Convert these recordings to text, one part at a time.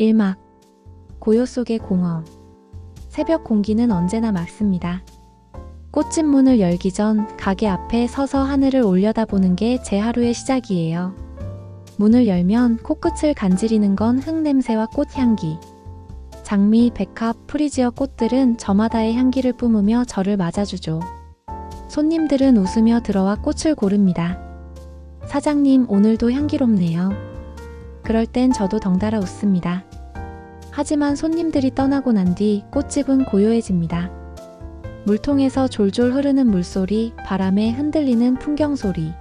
1막 고요 속의 공허. 새벽 공기는 언제나 맑습니다. 꽃집 문을 열기 전 가게 앞에 서서 하늘을 올려다보는 게 제 하루의 시작이에요. 문을 열면 코끝을 간지리는 건 흙냄새와 꽃향기. 장미, 백합, 프리지어 꽃들은 저마다의 향기를 뿜으며 저를 맞아주죠. 손님들은 웃으며 들어와 꽃을 고릅니다. 사장님, 오늘도 향기롭네요. 그럴 땐 저도 덩달아 웃습니다. 하지만 손님들이 떠나고 난 뒤 꽃집은 고요해집니다. 물통에서 졸졸 흐르는 물소리, 바람에 흔들리는 풍경소리.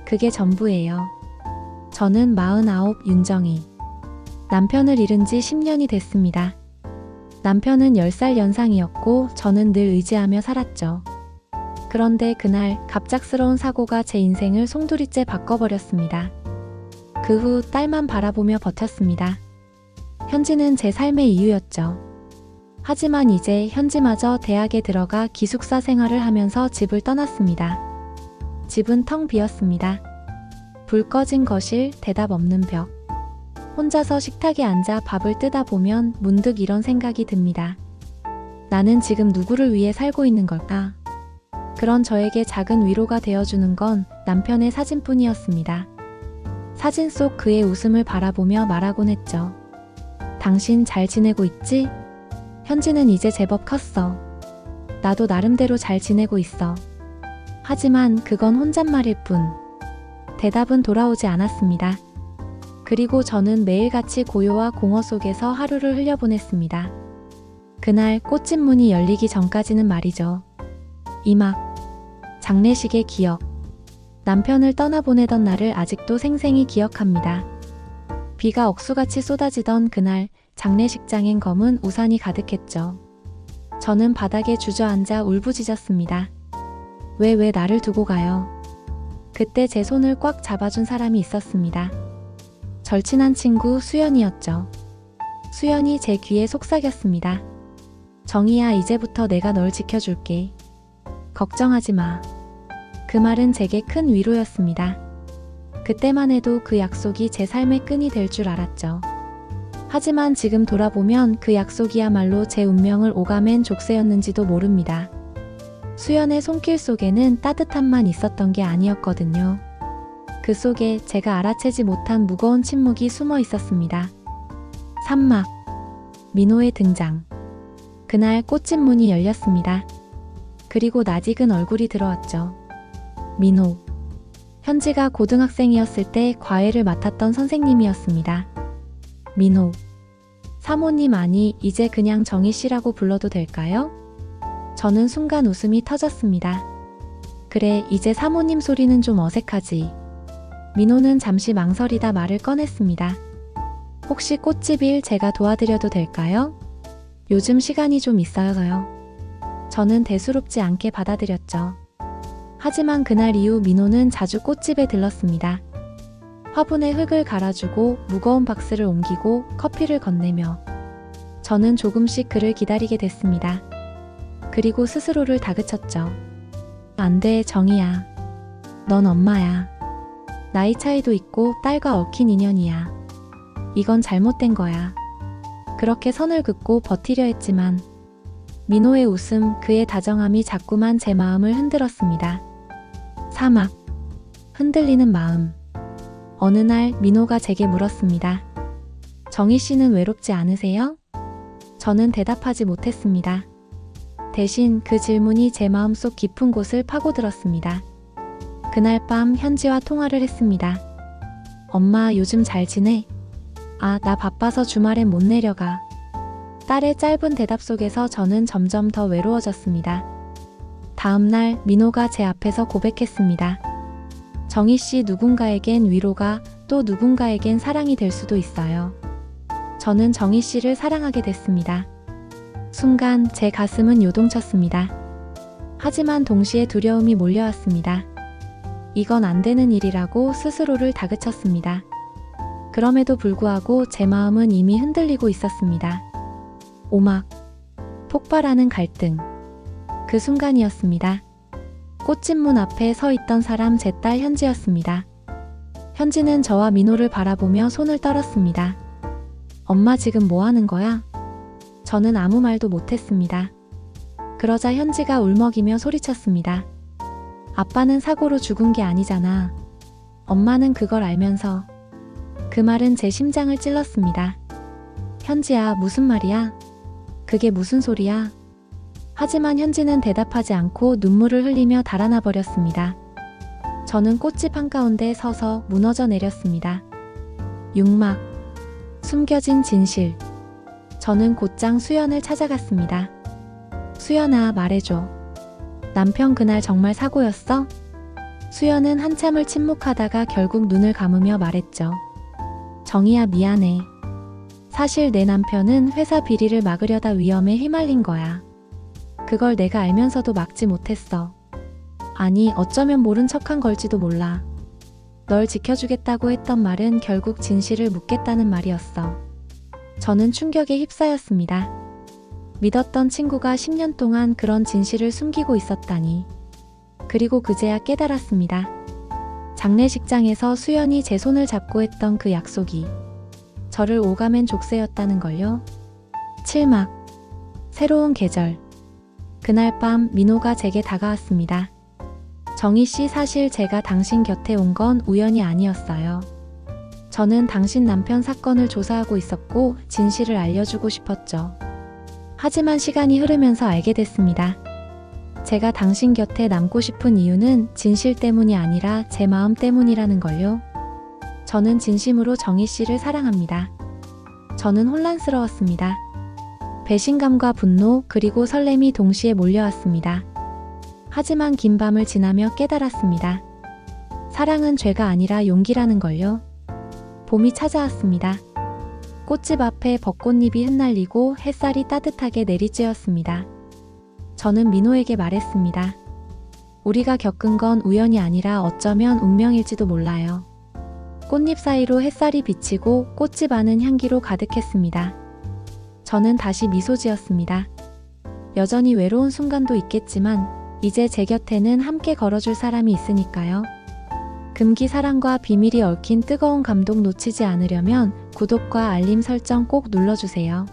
그게 전부예요. 저는 49 윤정희. 남편을 잃은 지 10년이 됐습니다. 남편은 10살 연상이었고 저는 늘 의지하며 살았죠. 그런데 그날 갑작스러운 사고가 제 인생을 송두리째 바꿔버렸습니다. 그 후 딸만 바라보며 버텼습니다. 현지는 제 삶의 이유였죠. 하지만 이제 현지마저 대학에 들어가 기숙사 생활을 하면서 집을 떠났습니다. 집은 텅 비었습니다. 불 꺼진 거실, 대답 없는 벽. 혼자서 식탁에 앉아 밥을 뜨다 보면 문득 이런 생각이 듭니다. 나는 지금 누구를 위해 살고 있는 걸까? 그런 저에게 작은 위로가 되어주는 건 남편의 사진뿐이었습니다. 사진 속 그의 웃음을 바라보며 말하곤 했죠. 당신 잘 지내고 있지? 현지는 이제 제법 컸어. 나도 나름대로 잘 지내고 있어. 하지만 그건 혼잣말일 뿐. 대답은 돌아오지 않았습니다. 그리고 저는 매일같이 고요와 공허 속에서 하루를 흘려보냈습니다. 그날 꽃집 문이 열리기 전까지는 말이죠. 2막 장례식의 기억. 남편을 떠나보내던 날을 아직도 생생히 기억합니다. 비가 억수같이 쏟아지던 그날 장례식장엔 검은 우산이 가득했죠. 저는 바닥에 주저앉아 울부짖었습니다. 왜 나를 두고 가요? 그때 제 손을 꽉 잡아준 사람이 있었습니다. 절친한 친구 수연이었죠. 수연이 제 귀에 속삭였습니다. 정희야, 이제부터 내가 널 지켜줄게. 걱정하지 마. 그 말은 제게 큰 위로였습니다. 그때만 해도 그 약속이 제 삶의 끈이 될 줄 알았죠. 하지만 지금 돌아보면 그 약속이야말로 제 운명을 오가맨 족쇄였는지도 모릅니다. 수연의 손길 속에는 따뜻함만 있었던 게 아니었거든요. 그 속에 제가 알아채지 못한 무거운 침묵이 숨어 있었습니다. 3막 민호의 등장. 그날 꽃집 문이 열렸습니다. 그리고 낯익은 얼굴이 들어왔죠. 민호. 현지가 고등학생이었을 때 과외를 맡았던 선생님이었습니다. 민호. 사모님, 아니, 이제 그냥 정희 씨라고 불러도 될까요? 저는 순간 웃음이 터졌습니다. 그래, 이제 사모님 소리는 좀 어색하지. 민호는 잠시 망설이다 말을 꺼냈습니다. 혹시 꽃집 일 제가 도와드려도 될까요? 요즘 시간이 좀 있어서요. 저는 대수롭지 않게 받아들였죠. 하지만 그날 이후 민호는 자주 꽃집에 들렀습니다. 화분에 흙을 갈아주고 무거운 박스를 옮기고 커피를 건네며 저는 조금씩 그를 기다리게 됐습니다. 그리고 스스로를 다그쳤죠. 안 돼, 정희야. 넌 엄마야. 나이 차이도 있고 딸과 얽힌 인연이야. 이건 잘못된 거야. 그렇게 선을 긋고 버티려 했지만 민호의 웃음, 그의 다정함이 자꾸만 제 마음을 흔들었습니다. 3막 흔들리는 마음. 어느 날 민호가 제게 물었습니다. 정희 씨는 외롭지 않으세요? 저는 대답하지 못했습니다. 대신 그 질문이 제 마음속 깊은 곳을 파고들었습니다. 그날 밤 현지와 통화를 했습니다. 엄마, 요즘 잘 지내? 아, 나 바빠서 주말엔 못 내려가. 딸의 짧은 대답 속에서 저는 점점 더 외로워졌습니다. 다음 날 민호가 제 앞에서 고백했습니다. 정희 씨, 누군가에겐 위로가 또 누군가에겐 사랑이 될 수도 있어요. 저는 정희 씨를 사랑하게 됐습니다. 순간 제 가슴은 요동쳤습니다. 하지만 동시에 두려움이 몰려왔습니다. 이건 안 되는 일이라고 스스로를 다그쳤습니다. 그럼에도 불구하고 제 마음은 이미 흔들리고 있었습니다. 5막 폭발하는 갈등. 그 순간이었습니다. 꽃집 문 앞에 서 있던 사람, 제 딸 현지였습니다. 현지는 저와 민호를 바라보며 손을 떨었습니다. 엄마 지금 뭐 하는 거야? 저는 아무 말도 못했습니다. 그러자 현지가 울먹이며 소리쳤습니다. 아빠는 사고로 죽은 게 아니잖아. 엄마는 그걸 알면서. 그 말은 제 심장을 찔렀습니다. 현지야, 무슨 말이야? 그게 무슨 소리야? 하지만 현지는 대답하지 않고 눈물을 흘리며 달아나 버렸습니다. 저는 꽃집 한가운데 서서 무너져 내렸습니다. 육막, 숨겨진 진실. 저는 곧장 수연을 찾아갔습니다. 수연아, 말해줘. 남편 그날 정말 사고였어? 수연은 한참을 침묵하다가 결국 눈을 감으며 말했죠. 정희야, 미안해. 사실 내 남편은 회사 비리를 막으려다 위험에 휘말린 거야. 그걸 내가 알면서도 막지 못했어. 아니, 어쩌면 모른 척한 걸지도 몰라. 널 지켜주겠다고 했던 말은 결국 진실을 묻겠다는 말이었어. 저는 충격에 휩싸였습니다. 믿었던 친구가 10년 동안 그런 진실을 숨기고 있었다니. 그리고 그제야 깨달았습니다. 장례식장에서 수연이 제 손을 잡고 했던 그 약속이 저를 오가맨 족쇄였다는 걸요. 7막, 새로운 계절. 그날 밤 민호가 제게 다가왔습니다. 정희 씨, 사실 제가 당신 곁에 온 건 우연이 아니었어요. 저는 당신 남편 사건을 조사하고 있었고 진실을 알려주고 싶었죠. 하지만 시간이 흐르면서 알게 됐습니다. 제가 당신 곁에 남고 싶은 이유는 진실 때문이 아니라 제 마음 때문이라는 걸요. 저는 진심으로 정희 씨를 사랑합니다. 저는 혼란스러웠습니다. 배신감과 분노 그리고 설렘이 동시에 몰려왔습니다. 하지만 긴 밤을 지나며 깨달았습니다. 사랑은 죄가 아니라 용기라는 걸요. 봄이 찾아왔습니다. 꽃집 앞에 벚꽃잎이 흩날리고 햇살이 따뜻하게 내리쬐었습니다. 저는 민호에게 말했습니다. 우리가 겪은 건 우연이 아니라 어쩌면 운명일지도 몰라요. 꽃잎 사이로 햇살이 비치고 꽃집 안은 향기로 가득했습니다. 저는 다시 미소 지었습니다. 여전히 외로운 순간도 있겠지만 이제 제 곁에는 함께 걸어줄 사람이 있으니까요. 금기 사랑과 비밀이 얽힌 뜨거운 감동 놓치지 않으려면 구독과 알림 설정 꼭 눌러주세요.